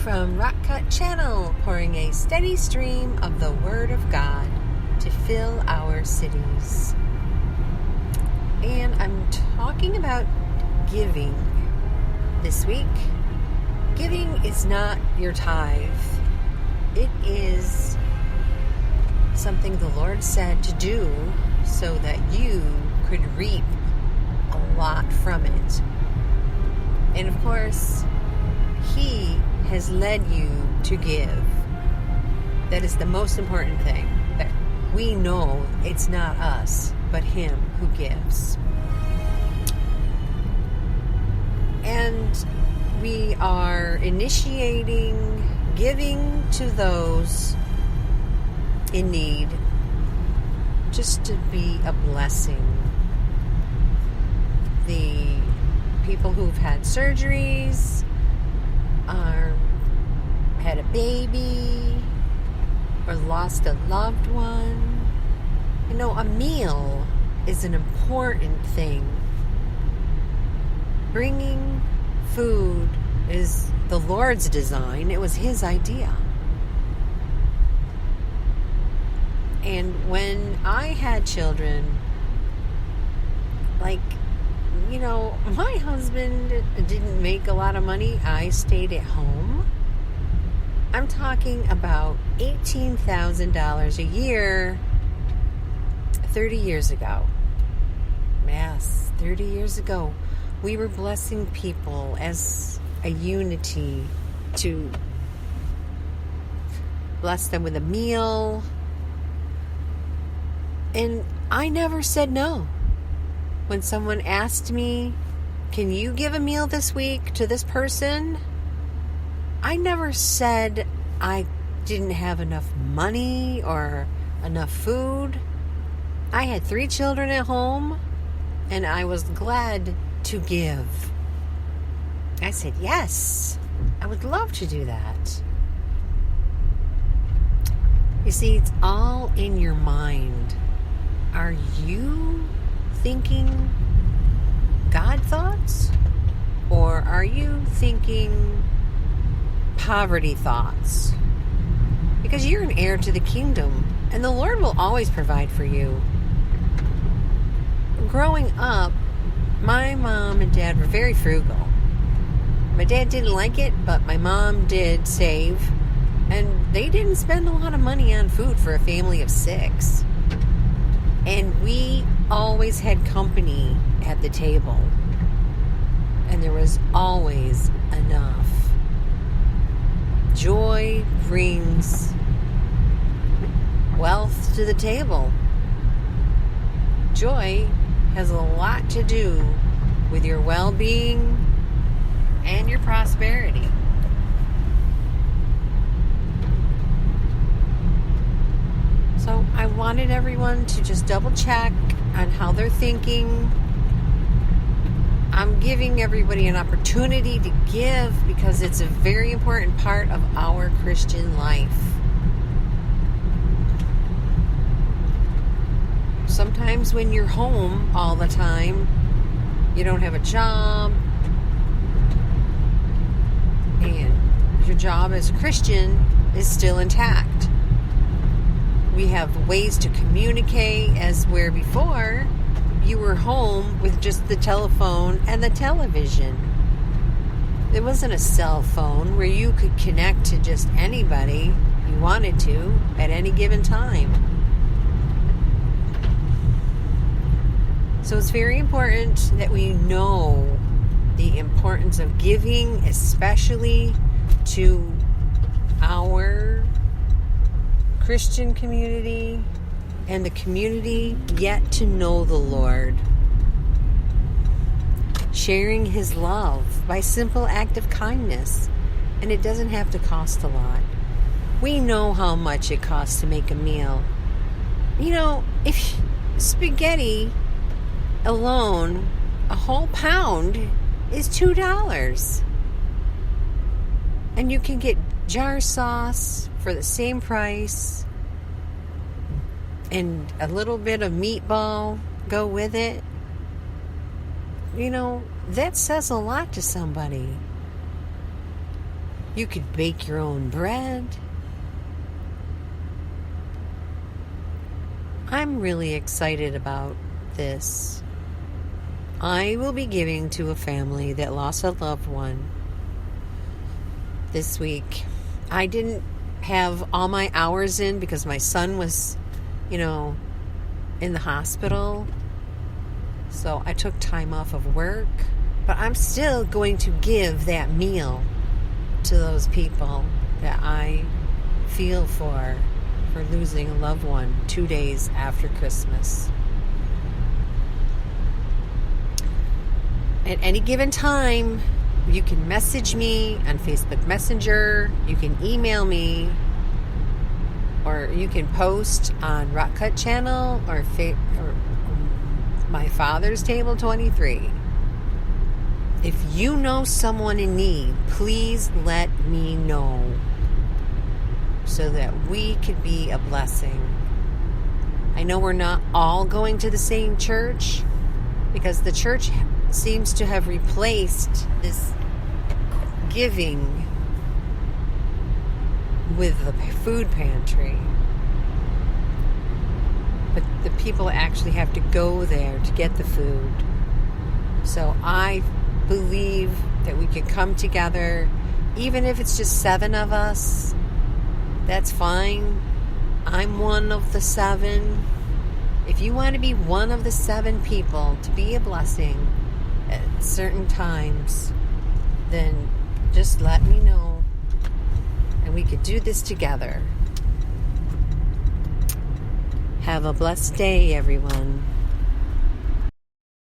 from Rockcut channel, pouring a steady stream of the Word of God to fill our cities. And I'm talking about giving this week. Giving is not your tithe. It is something the Lord said to do so that you could reap a lot from it. And of course, He has led you to give. That is the most important thing. That we know it's not us, but Him who gives. And we are initiating giving to those in need, just to be a blessing. The people who've had surgeries, had a baby, or lost a loved one. You know, a meal is an important thing. Bringing food is the Lord's design. It was His idea. And when I had children, my husband didn't make a lot of money. I stayed at home. I'm talking about $18,000 a year 30 years ago. Yes, 30 years ago. We were blessing people as a unity to bless them with a meal. And I never said no. When someone asked me, can you give a meal this week to this person? I never said I didn't have enough money or enough food. I had 3 children at home, and I was glad to give. I said, yes, I would love to do that. You see, it's all in your mind. Are you thinking God thoughts? Or are you thinking poverty thoughts? Because you're an heir to the kingdom, and the Lord will always provide for you. Growing up, my mom and dad were very frugal. My dad didn't like it, but my mom did save, and they didn't spend a lot of money on food for a family of 6. And we always had company at the table, and there was always enough. Joy brings wealth to the table. Joy has a lot to do with your well-being and your prosperity. So I wanted everyone to just double check on how they're thinking. I'm giving everybody an opportunity to give because it's a very important part of our Christian life. Sometimes when you're home all the time, you don't have a job, and your job as a Christian is still intact. We have ways to communicate, as where before you were home with just the telephone and the television. There wasn't a cell phone where you could connect to just anybody you wanted to at any given time. So it's very important that we know the importance of giving, especially to our Christian community and the community yet to know the Lord. Sharing His love by simple act of kindness, and it doesn't have to cost a lot. We know how much it costs to make a meal. If spaghetti alone, a whole pound is $2. And you can get jar sauce for the same price, and a little bit of meatball go with it. That says a lot to somebody. You could bake your own bread. I'm really excited about this. I will be giving to a family that lost a loved one this week. I didn't have all my hours in because my son was, in the hospital. So I took time off of work. But I'm still going to give that meal to those people that I feel for losing a loved one 2 days after Christmas. At any given time, you can message me on Facebook Messenger, you can email me, or you can post on Rockcut channel or my Father's Table 23. If you know someone in need, please let me know so that we could be a blessing. I know we're not all going to the same church because the church seems to have replaced this giving with the food pantry. But the people actually have to go there to get the food. So I believe that we can come together, even if it's just 7 of us. That's fine. I'm one of the 7. If you want to be one of the 7 people to be a blessing at certain times, then just let me know and we could do this together. Have a blessed day, everyone.